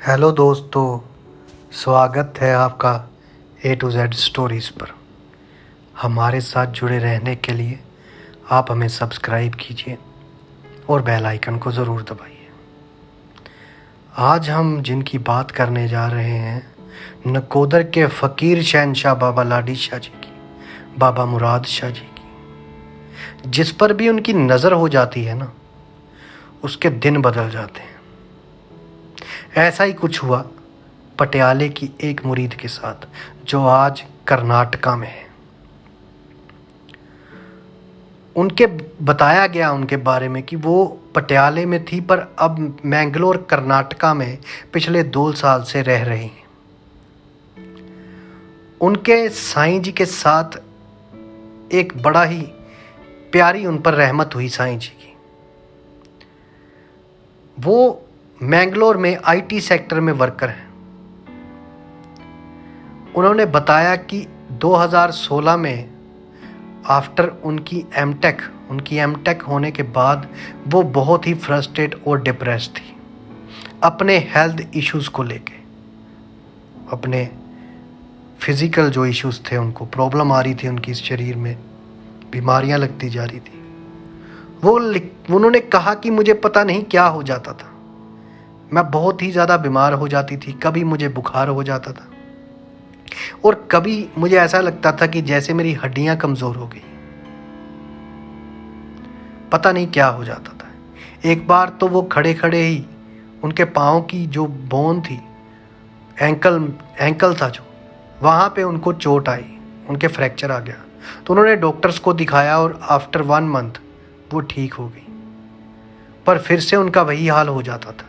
Hello दोस्तों, स्वागत है आपका A to Z स्टोरीज़ पर। हमारे साथ जुड़े रहने के लिए आप हमें सब्सक्राइब कीजिए और बेल आइकन को ज़रूर दबाइए। आज हम जिनकी बात करने जा रहे हैं, नकोदर के फ़कीर शहंशाह बाबा लाडी शाह जी की, बाबा मुराद शाह जी की। जिस पर भी उनकी नज़र हो जाती है ना, उसके दिन बदल जाते हैं। ऐसा ही कुछ हुआ पटियाले की एक मुरीद के साथ, जो आज कर्नाटका में है। उनके बताया गया उनके बारे में कि वो पटियाले में थी, पर अब मैंगलोर कर्नाटका में पिछले 2 साल से रह रही हैं। उनके साईं जी के साथ एक बड़ा ही प्यारी उन पर रहमत हुई साईं जी की। वो मैंगलोर में IT सेक्टर में वर्कर हैं। उन्होंने बताया कि 2016 में आफ्टर उनकी एमटेक होने के बाद वो बहुत ही फ्रस्ट्रेट और डिप्रेस थी अपने हेल्थ इश्यूज़ को लेके। अपने फिज़िकल जो इश्यूज़ थे, उनको प्रॉब्लम आ रही थी, उनकी शरीर में बीमारियां लगती जा रही थी। उन्होंने कहा कि मुझे पता नहीं क्या हो जाता था, मैं बहुत ही ज़्यादा बीमार हो जाती थी। कभी मुझे बुखार हो जाता था और कभी मुझे ऐसा लगता था कि जैसे मेरी हड्डियां कमज़ोर हो गई, पता नहीं क्या हो जाता था। एक बार तो वो खड़े खड़े ही उनके पाँव की जो बोन थी, एंकल था जो, वहाँ पे उनको चोट आई, उनके फ्रैक्चर आ गया। तो उन्होंने डॉक्टर्स को दिखाया और आफ्टर 1 मंथ वो ठीक हो गई। पर फिर से उनका वही हाल हो जाता था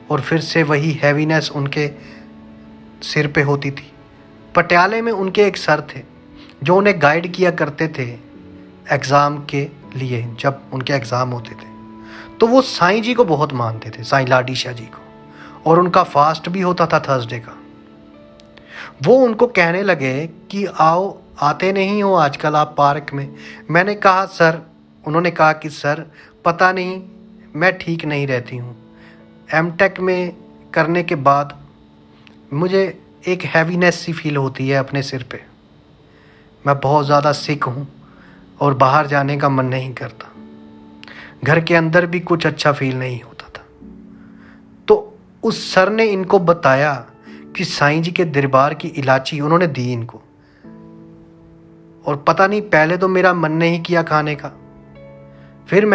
और फिर से वही हैवीनेस उनके सिर पे होती थी। पटियाले में उनके एक सर थे जो उन्हें गाइड किया करते थे एग्ज़ाम के लिए। जब उनके एग्ज़ाम होते थे तो वो साईं जी को बहुत मानते थे, साईं लाडी शाह जी को, और उनका फास्ट भी होता था थर्सडे का। वो उनको कहने लगे कि आओ, आते नहीं हो आजकल आप पार्क में। मैंने कहा सर, उन्होंने कहा कि सर पता नहीं, मैं ठीक नहीं रहती हूँ। एमटेक में करने के बाद मुझे एक हैवीनेस सी फील होती है अपने सिर पे। मैं बहुत ज़्यादा सिक हूँ और बाहर जाने का मन नहीं करता। घर के अंदर भी कुछ अच्छा फील नहीं होता था। तो उस सर ने इनको बताया कि साईं जी के दरबार की इलायची उन्होंने दी इनको, और पता नहीं, पहले तो मेरा मन नहीं किया खाने का, फिर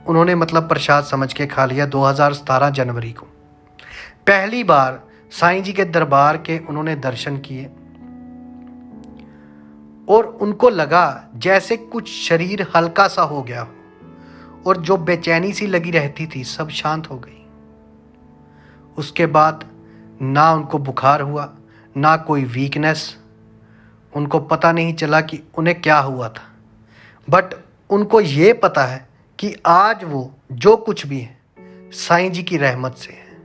उन्होंने प्रसाद समझ के खा लिया। 2017 जनवरी को पहली बार साईं जी के दरबार के उन्होंने दर्शन किए और उनको लगा जैसे कुछ शरीर हल्का सा हो गया हो और जो बेचैनी सी लगी रहती थी सब शांत हो गई। उसके बाद ना उनको बुखार हुआ, ना कोई वीकनेस। उनको पता नहीं चला कि उन्हें क्या हुआ था, बट उनको ये पता है कि आज वो जो कुछ भी है साईं जी की रहमत से है,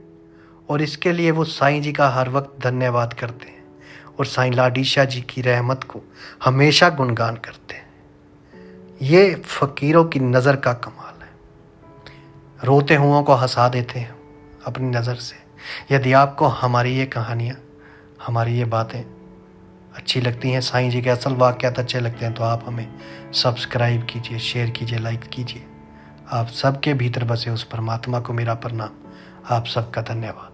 और इसके लिए वो साईं जी का हर वक्त धन्यवाद करते हैं और साईं लाडी शाह जी की रहमत को हमेशा गुणगान करते हैं। ये फ़कीरों की नज़र का कमाल है, रोते हुओं को हंसा देते हैं अपनी नज़र से। यदि आपको हमारी ये कहानियाँ, हमारी ये बातें अच्छी लगती हैं, साईं जी के असल वाक़यात अच्छे लगते हैं, तो आप हमें सब्सक्राइब कीजिए, शेयर कीजिए, लाइक कीजिए। आप सबके भीतर बसे उस परमात्मा को मेरा प्रणाम। आप सबका धन्यवाद।